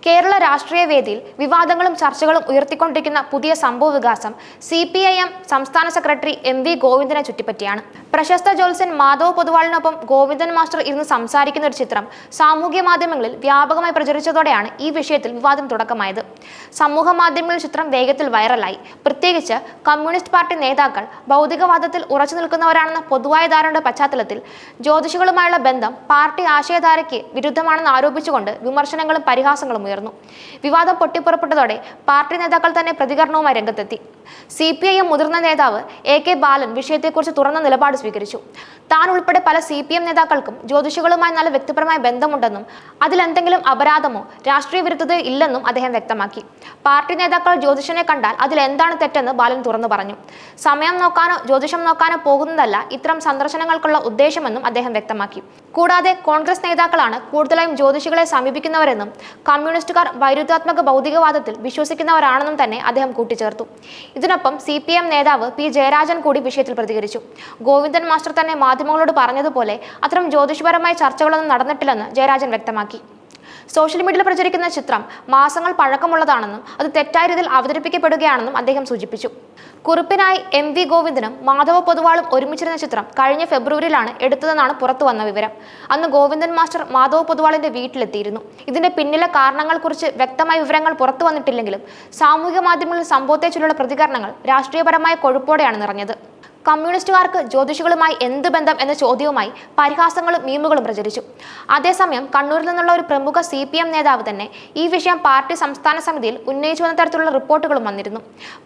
കേരള രാഷ്ട്രീയ വേദിയിൽ വിവാദങ്ങളും ചർച്ചകളും ഉയർത്തിക്കൊണ്ടിരിക്കുന്ന പുതിയ സംഭവവികാസം CPIM സംസ്ഥാന സെക്രട്ടറി MV ഗോവിന്ദനെ ചുറ്റിപ്പറ്റിയാണ്. പ്രശസ്ത ജ്യോത്സ്യൻ മാധവ് പൊതുവാളിനൊപ്പം ഗോവിന്ദൻ മാസ്റ്റർ ഇരുന്ന് സംസാരിക്കുന്ന ഒരു ചിത്രം സാമൂഹ്യ മാധ്യമങ്ങളിൽ വ്യാപകമായി പ്രചരിച്ചതോടെയാണ് ഈ വിഷയത്തിൽ വിവാദം തുടക്കമായത്. സമൂഹ മാധ്യമങ്ങളിൽ ചിത്രം വേഗത്തിൽ വൈറലായി. പ്രത്യേകിച്ച് കമ്മ്യൂണിസ്റ്റ് പാർട്ടി നേതാക്കൾ ഭൗതികവാദത്തിൽ ഉറച്ചു നിൽക്കുന്നവരാണെന്ന പൊതുവായ ധാരണയുടെ പശ്ചാത്തലത്തിൽ ജ്യോതിഷികളുമായുള്ള ബന്ധം പാർട്ടി ആശയധാരയ്ക്ക് വിരുദ്ധമാണെന്ന് ആരോപിച്ചുകൊണ്ട് വിമർശനങ്ങളും പരിഹാസങ്ങളും ഉയർന്നു. വിവാദം പൊട്ടിപ്പുറപ്പെട്ടതോടെ പാർട്ടി നേതാക്കൾ തന്നെ പ്രതികരണവുമായി രംഗത്തെത്തി. CPIM മുതിർന്ന നേതാവ് AK ബാലൻ വിഷയത്തെക്കുറിച്ച് തുറന്ന നിലപാട് സ്വീകരിച്ചു. താൻ ഉൾപ്പെടെ പല CPM നേതാക്കൾക്കും ജ്യോതിഷികളുമായി നല്ല വ്യക്തിപരമായ ബന്ധമുണ്ടെന്നും അതിലെന്തെങ്കിലും അപരാധമോ രാഷ്ട്രീയ വിരുദ്ധതയോ ഇല്ലെന്നും അദ്ദേഹം വ്യക്തമാക്കി. പാർട്ടി നേതാക്കൾ ജ്യോതിഷനെ കണ്ടാൽ അതിലെന്താണ് തെറ്റെന്ന് ബാലൻ തുറന്നു പറഞ്ഞു. സമയം നോക്കാനോ ജ്യോതിഷം നോക്കാനോ പോകുന്നതല്ല ഇത്തരം സന്ദർശനങ്ങൾക്കുള്ള ഉദ്ദേശമെന്നും അദ്ദേഹം വ്യക്തമാക്കി. കൂടാതെ കോൺഗ്രസ് നേതാക്കളാണ് കൂടുതലായും ജ്യോതിഷികളെ സമീപിക്കുന്നവരെന്നും കമ്മ്യൂണിസ്റ്റുകാർ വൈരുദ്ധ്യാത്മക ഭൗതികവാദത്തിൽ വിശ്വസിക്കുന്നവരാണെന്നും തന്നെ അദ്ദേഹം കൂട്ടിച്ചേർത്തു. ഇതിനൊപ്പം CPM നേതാവ് P ജയരാജൻ കൂടി വിഷയത്തിൽ പ്രതികരിച്ചു. ഗോവിന്ദൻ മാസ്റ്റർ തന്നെ മാധ്യമങ്ങളോട് പറഞ്ഞതുപോലെ അത്തരം ജ്യോതിഷപരമായ ചർച്ചകളൊന്നും നടന്നിട്ടില്ലെന്ന് ജയരാജൻ വ്യക്തമാക്കി. സോഷ്യൽ മീഡിയയിൽ പ്രചരിക്കുന്ന ചിത്രം മാസങ്ങൾ പഴക്കമുള്ളതാണെന്നും അത് തെറ്റായ രീതിയിൽ അവതരിപ്പിക്കപ്പെടുകയാണെന്നും അദ്ദേഹം സൂചിപ്പിച്ചു. കുറിപ്പിനായി MV ഗോവിന്ദനും മാധവ പൊതുവാളും ഒരുമിച്ചിരുന്ന ചിത്രം കഴിഞ്ഞ ഫെബ്രുവരിയിലാണ് എടുത്തതെന്നാണ് പുറത്തുവന്ന വിവരം. അന്ന് ഗോവിന്ദൻ മാസ്റ്റർ മാധവ പൊതുവാളിന്റെ വീട്ടിലെത്തിയിരുന്നു. ഇതിന്റെ പിന്നിലെ കാരണങ്ങളെക്കുറിച്ച് വ്യക്തമായ വിവരങ്ങൾ പുറത്തു വന്നിട്ടില്ലെങ്കിലും സാമൂഹിക മാധ്യമങ്ങളിൽ സംഭവത്തെ ചൊല്ലിയുള്ള പ്രതികരണങ്ങൾ രാഷ്ട്രീയപരമായ കൊഴുപ്പോടെയാണ് നിറഞ്ഞത്. കമ്മ്യൂണിസ്റ്റുകാർക്ക് ജ്യോതിഷികളുമായി എന്ത് ബന്ധം എന്ന ചോദ്യവുമായി പരിഹാസങ്ങളും മീമുകളും പ്രചരിച്ചു. അതേസമയം കണ്ണൂരിൽ നിന്നുള്ള ഒരു പ്രമുഖ CPM നേതാവ് തന്നെ ഈ വിഷയം പാർട്ടി സംസ്ഥാന സമിതിയിൽ ഉന്നയിച്ചുവെന്ന തരത്തിലുള്ള റിപ്പോർട്ടുകളും വന്നിരുന്നു.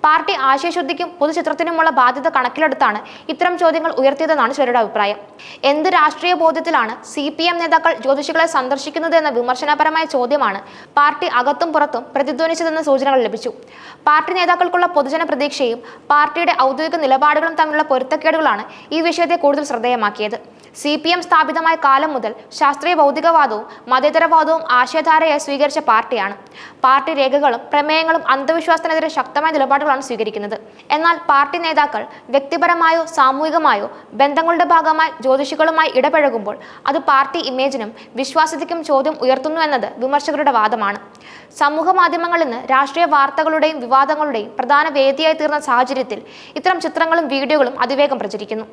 പാർട്ടി ആശയശുദ്ധിക്കും പൊതുചിത്രത്തിനുമുള്ള ബാധ്യത കണക്കിലെടുത്താണ് ഇത്തരം ചോദ്യങ്ങൾ ഉയർത്തിയതെന്നാണ് ചിലരുടെ അഭിപ്രായം. എന്ത് രാഷ്ട്രീയ ബോധ്യത്തിലാണ് CPM നേതാക്കൾ ജ്യോതിഷികളെ സന്ദർശിക്കുന്നത് എന്ന വിമർശനപരമായ ചോദ്യമാണ് പാർട്ടി അകത്തും പുറത്തും പ്രതിധ്വനിച്ചതെന്ന സൂചനകൾ ലഭിച്ചു. പാർട്ടി നേതാക്കൾക്കുള്ള പൊതുജന പ്രതീക്ഷയും പാർട്ടിയുടെ ഔദ്യോഗിക നിലപാടുകളും തമ്മിലുള്ള പൊരുത്തക്കേടുകളാണ് ഈ വിഷയത്തെ കൂടുതൽ ശ്രദ്ധേയമാക്കിയത്. CPM സ്ഥാപിതമായ കാലം മുതൽ ശാസ്ത്രീയ ഭൗതികവാദവും മതേതരവാദവും ആശയധാരയായി സ്വീകരിച്ച പാർട്ടിയാണ്. പാർട്ടി രേഖകളും പ്രമേയങ്ങളും അന്ധവിശ്വാസത്തിനെതിരെ ശക്തമായ നിലപാടുകളാണ് സ്വീകരിക്കുന്നത്. എന്നാൽ പാർട്ടി നേതാക്കൾ വ്യക്തിപരമായോ സാമൂഹികമായോ ബന്ധങ്ങളുടെ ഭാഗമായി ജ്യോതിഷികളുമായി ഇടപഴകുമ്പോൾ അത് പാർട്ടി ഇമേജിനും വിശ്വാസ്യതയ്ക്കും ചോദ്യം ഉയർത്തുന്നു എന്നത് വിമർശകരുടെ വാദമാണ്. സമൂഹ മാധ്യമങ്ങളിൽ നിന്ന് രാഷ്ട്രീയ വാർത്തകളുടെയും വിവാദങ്ങളുടെയും പ്രധാന വേദിയായി തീർന്ന സാഹചര്യത്തിൽ ഇത്തരം ചിത്രങ്ങളും വീഡിയോകളും അതിവേഗം പ്രചരിക്കുന്നു.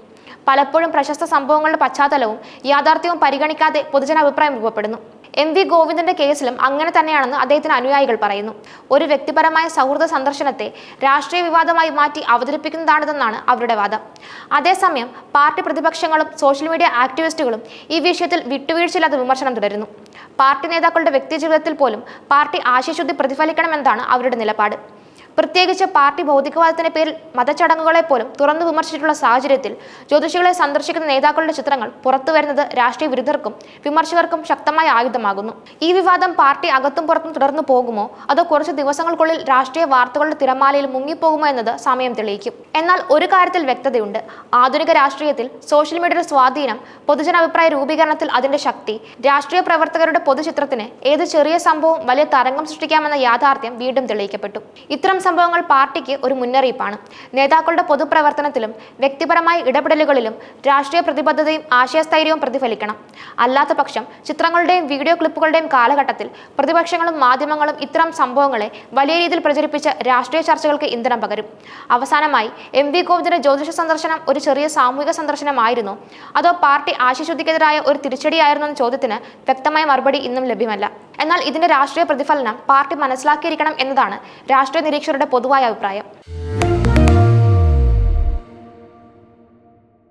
പലപ്പോഴും പ്രശസ്ത സംഭവങ്ങളുടെ പശ്ചാത്തലവും യാഥാർത്ഥ്യവും പരിഗണിക്കാതെ പൊതുജനാഭിപ്രായം രൂപപ്പെടുന്നു. MV ഗോവിന്ദന്റെ കേസിലും അങ്ങനെ തന്നെയാണെന്ന് അദ്ദേഹത്തിന് അനുയായികൾ പറയുന്നു. ഒരു വ്യക്തിപരമായ സൗഹൃദ സന്ദർശനത്തെ രാഷ്ട്രീയ വിവാദമായി മാറ്റി അവതരിപ്പിക്കുന്നതാണിതെന്നാണ് അവരുടെ വാദം. അതേസമയം പാർട്ടി പ്രതിപക്ഷങ്ങളും സോഷ്യൽ മീഡിയ ആക്ടിവിസ്റ്റുകളും ഈ വിഷയത്തിൽ വിട്ടുവീഴ്ചയില്ലാത്ത വിമർശനം തുടരുന്നു. പാർട്ടി നേതാക്കളുടെ വ്യക്തിജീവിതത്തിൽ പോലും പാർട്ടി ആശയശുദ്ധി പ്രതിഫലിക്കണമെന്നാണ് അവരുടെ നിലപാട്. പ്രത്യേകിച്ച് പാർട്ടി ഭൗതികവാദത്തിന്റെ പേരിൽ മതചടങ്ങുകളെ പോലും തുറന്നു വിമർശിച്ചിട്ടുള്ള സാഹചര്യത്തിൽ ജ്യോതിഷികളെ സന്ദർശിക്കുന്ന നേതാക്കളുടെ ചിത്രങ്ങൾ പുറത്തുവരുന്നത് രാഷ്ട്രീയ വിരുദ്ധർക്കും വിമർശകർക്കും ശക്തമായ ആയുധമാകുന്നു. ഈ വിവാദം പാർട്ടി അകത്തും പുറത്തും തുടർന്നു പോകുമോ അതോ കുറച്ച് ദിവസങ്ങൾക്കുള്ളിൽ രാഷ്ട്രീയ വാർത്തകളുടെ തിരമാലയിൽ മുങ്ങിപ്പോകുമോ എന്നത് സമയം തെളിയിക്കും. എന്നാൽ ഒരു കാര്യത്തിൽ വ്യക്തതയുണ്ട്. ആധുനിക രാഷ്ട്രീയത്തിൽ സോഷ്യൽ മീഡിയയുടെ സ്വാധീനം, പൊതുജനാഭിപ്രായ രൂപീകരണത്തിൽ അതിന്റെ ശക്തി, രാഷ്ട്രീയ പ്രവർത്തകരുടെ പൊതുചിത്രത്തിന് ഏത് ചെറിയ സംഭവവും വലിയ തരംഗം സൃഷ്ടിക്കാമെന്ന യാഥാർത്ഥ്യം വീണ്ടും തെളിയിക്കപ്പെട്ടു. ഇത്തരം സംഭവങ്ങൾ പാർട്ടിക്ക് ഒരു മുന്നറിയിപ്പാണ്. നേതാക്കളുടെ പൊതുപ്രവർത്തനത്തിലും വ്യക്തിപരമായ ഇടപെടലുകളിലും രാഷ്ട്രീയ പ്രതിബദ്ധതയും ആശയസ്ഥൈര്യവും പ്രതിഫലിക്കണം. അല്ലാത്ത പക്ഷം ചിത്രങ്ങളുടെയും വീഡിയോ ക്ലിപ്പുകളുടെയും കാലഘട്ടത്തിൽ പ്രതിപക്ഷങ്ങളും മാധ്യമങ്ങളും ഇത്തരം സംഭവങ്ങളെ വലിയ രീതിയിൽ പ്രചരിപ്പിച്ച് രാഷ്ട്രീയ ചർച്ചകൾക്ക് ഇന്ധനം പകരും. അവസാനമായി MV ഗോവിന്ദന്റെ ജ്യോതിഷ സന്ദർശനം ഒരു ചെറിയ സാമൂഹിക സന്ദർശനമായിരുന്നോ അതോ പാർട്ടി ആശയശുദ്ധിക്കെതിരായ ഒരു തിരിച്ചടിയായിരുന്നോ എന്ന ചോദ്യത്തിന് വ്യക്തമായ മറുപടി ഇന്നും ലഭ്യമല്ല. എന്നാൽ ഇതിന്റെ രാഷ്ട്രീയ പ്രതിഫലനം പാർട്ടി മനസ്സിലാക്കിയിരിക്കണം എന്നതാണ് രാഷ്ട്രീയ നിരീക്ഷകരുടെ പൊതുവായ അഭിപ്രായം.